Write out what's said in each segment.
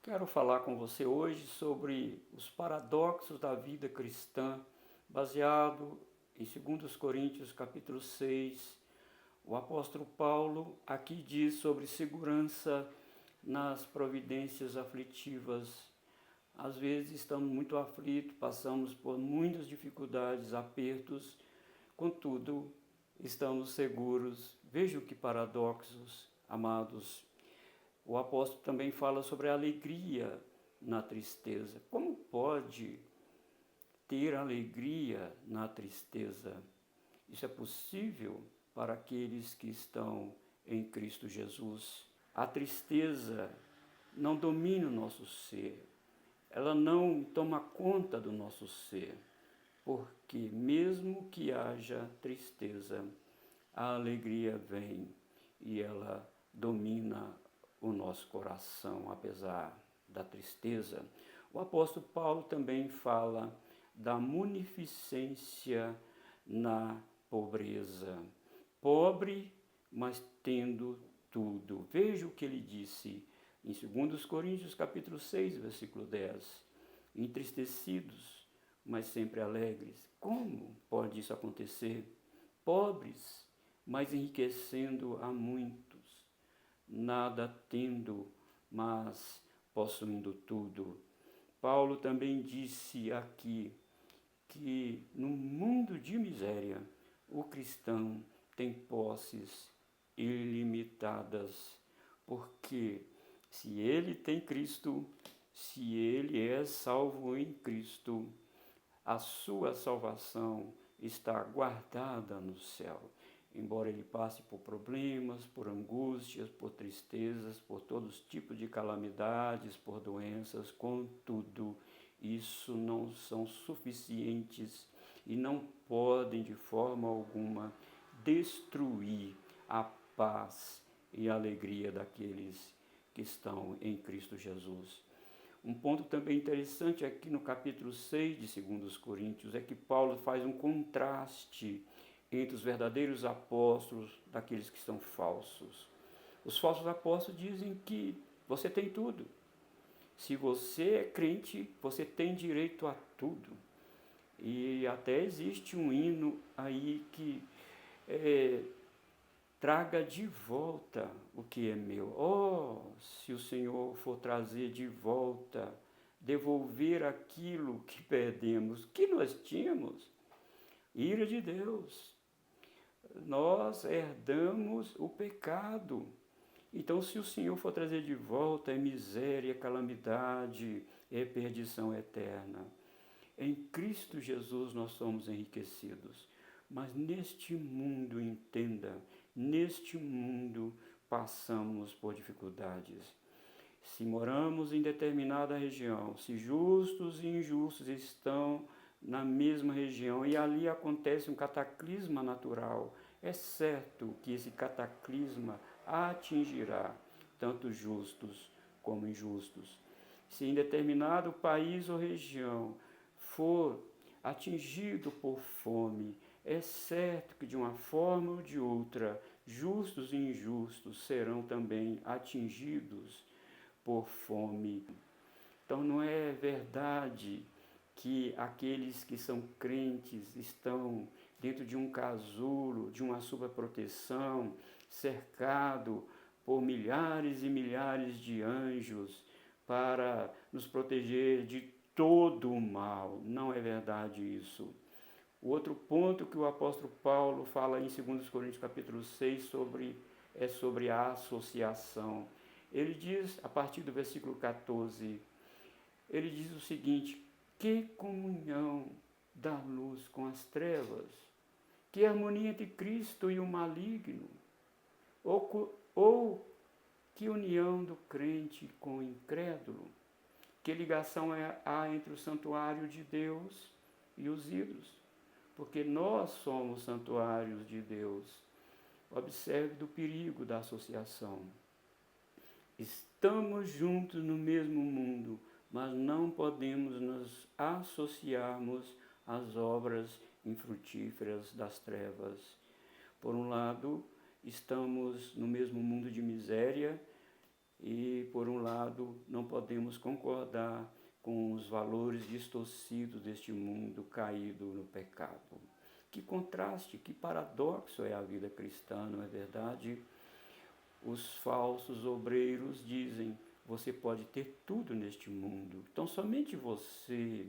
Quero falar com você hoje sobre os paradoxos da vida cristã, baseado em 2 Coríntios capítulo 6. O apóstolo Paulo aqui diz sobre segurança nas providências aflitivas. Às vezes estamos muito aflitos, passamos por muitas dificuldades, apertos, contudo, estamos seguros. Veja que paradoxos, amados. O apóstolo também fala sobre a alegria na tristeza. Como pode ter alegria na tristeza? Isso é possível para aqueles que estão em Cristo Jesus. A tristeza não domina o nosso ser, ela não toma conta do nosso ser, porque mesmo que haja tristeza, a alegria vem e ela domina o nosso coração, apesar da tristeza. O apóstolo Paulo também fala da munificência na pobreza. Pobre, mas tendo tudo. Veja o que ele disse em 2 Coríntios capítulo 6, versículo 10. Entristecidos, mas sempre alegres. Como pode isso acontecer? Pobres, mas enriquecendo a muitos, nada tendo, mas possuindo tudo. Paulo também disse aqui que no mundo de miséria, o cristão tem posses ilimitadas, porque se ele tem Cristo, se ele é salvo em Cristo, a sua salvação está guardada no céu. Embora ele passe por problemas, por angústias, por tristezas, por todos os tipos de calamidades, por doenças, contudo, isso não são suficientes e não podem de forma alguma destruir a paz e a alegria daqueles que estão em Cristo Jesus. Um ponto também interessante aqui no capítulo 6 de 2 Coríntios é que Paulo faz um contraste entre os verdadeiros apóstolos daqueles que são falsos. Os falsos apóstolos dizem que você tem tudo. Se você é crente, você tem direito a tudo. E até existe um hino aí que traga de volta o que é meu. Oh, se o Senhor for trazer de volta, devolver aquilo que perdemos, que nós tínhamos, ira de Deus. Nós herdamos o pecado. Então, se o Senhor for trazer de volta, é miséria, é calamidade, é perdição eterna. Em Cristo Jesus nós somos enriquecidos. Mas neste mundo, entenda, neste mundo passamos por dificuldades. Se moramos em determinada região, se justos e injustos estão na mesma região e ali acontece um cataclisma natural, é certo que esse cataclisma atingirá tanto justos como injustos. Se em determinado país ou região for atingido por fome, é certo que de uma forma ou de outra, justos e injustos serão também atingidos por fome. Então não é verdade que aqueles que são crentes estão dentro de um casulo, de uma superproteção, cercado por milhares e milhares de anjos para nos proteger de todo o mal. Não é verdade isso. O outro ponto que o apóstolo Paulo fala em 2 Coríntios capítulo 6 é sobre a associação. Ele diz, a partir do versículo 14, ele diz o seguinte: que comunhão da luz com as trevas, que harmonia entre Cristo e o maligno, ou que união do crente com o incrédulo, que ligação há entre o santuário de Deus e os ídolos, porque nós somos santuários de Deus. Observe do perigo da associação. Estamos juntos no mesmo mundo, mas não podemos nos associarmos às obras infrutíferas das trevas. Por um lado, estamos no mesmo mundo de miséria E, por um lado, não podemos concordar com os valores distorcidos deste mundo caído no pecado. Que contraste, que paradoxo é a vida cristã, não é verdade? Os falsos obreiros dizem: você pode ter tudo neste mundo, então somente você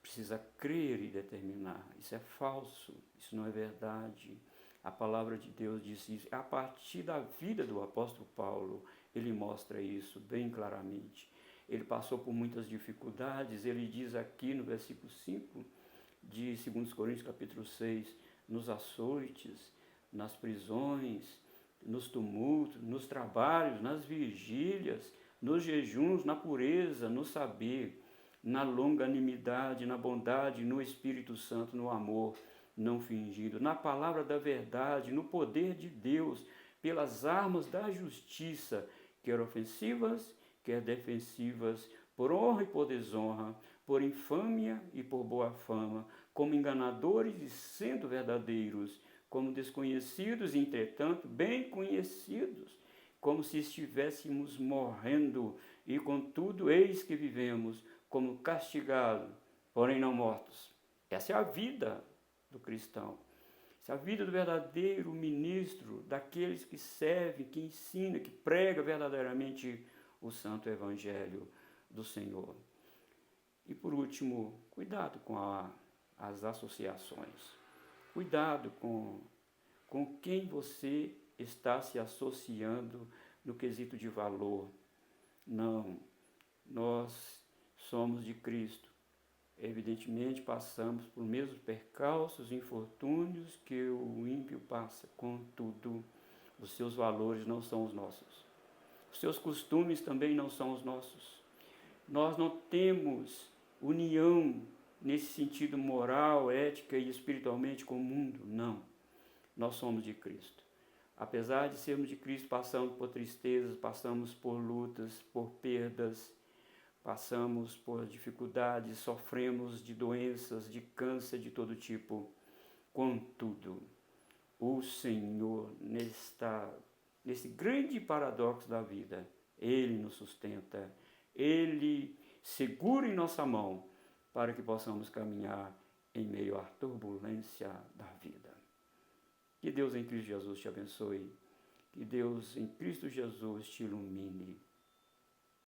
precisa crer e determinar. Isso é falso, isso não é verdade. A palavra de Deus diz isso. A partir da vida do apóstolo Paulo, ele mostra isso bem claramente. Ele passou por muitas dificuldades, ele diz aqui no versículo 5 de 2 Coríntios capítulo 6, nos açoites, nas prisões, nos tumultos, nos trabalhos, nas vigílias, nos jejuns, na pureza, no saber, na longanimidade, na bondade, no Espírito Santo, no amor não fingido, na palavra da verdade, no poder de Deus, pelas armas da justiça, quer ofensivas, quer defensivas, por honra e por desonra, por infâmia e por boa fama, como enganadores e sendo verdadeiros, como desconhecidos e, entretanto, bem conhecidos, como se estivéssemos morrendo, e contudo, eis que vivemos, como castigados, porém não mortos. Essa é a vida do cristão. Essa é a vida do verdadeiro ministro, daqueles que servem, que ensina, que prega verdadeiramente o santo evangelho do Senhor. E por último, cuidado com as associações. Cuidado com quem você está se associando no quesito de valor. Não, nós somos de Cristo. Evidentemente passamos por mesmos percalços, infortúnios que o ímpio passa. Contudo, os seus valores não são os nossos. Os seus costumes também não são os nossos. Nós não temos união nesse sentido moral, ética e espiritualmente com o mundo. Não. Nós somos de Cristo. Apesar de sermos de Cristo, passamos por tristezas, passamos por lutas, por perdas, passamos por dificuldades, sofremos de doenças, de câncer de todo tipo. Contudo, o Senhor, nesse grande paradoxo da vida, Ele nos sustenta, Ele segura em nossa mão para que possamos caminhar em meio à turbulência da vida. Que Deus em Cristo Jesus te abençoe. Que Deus em Cristo Jesus te ilumine.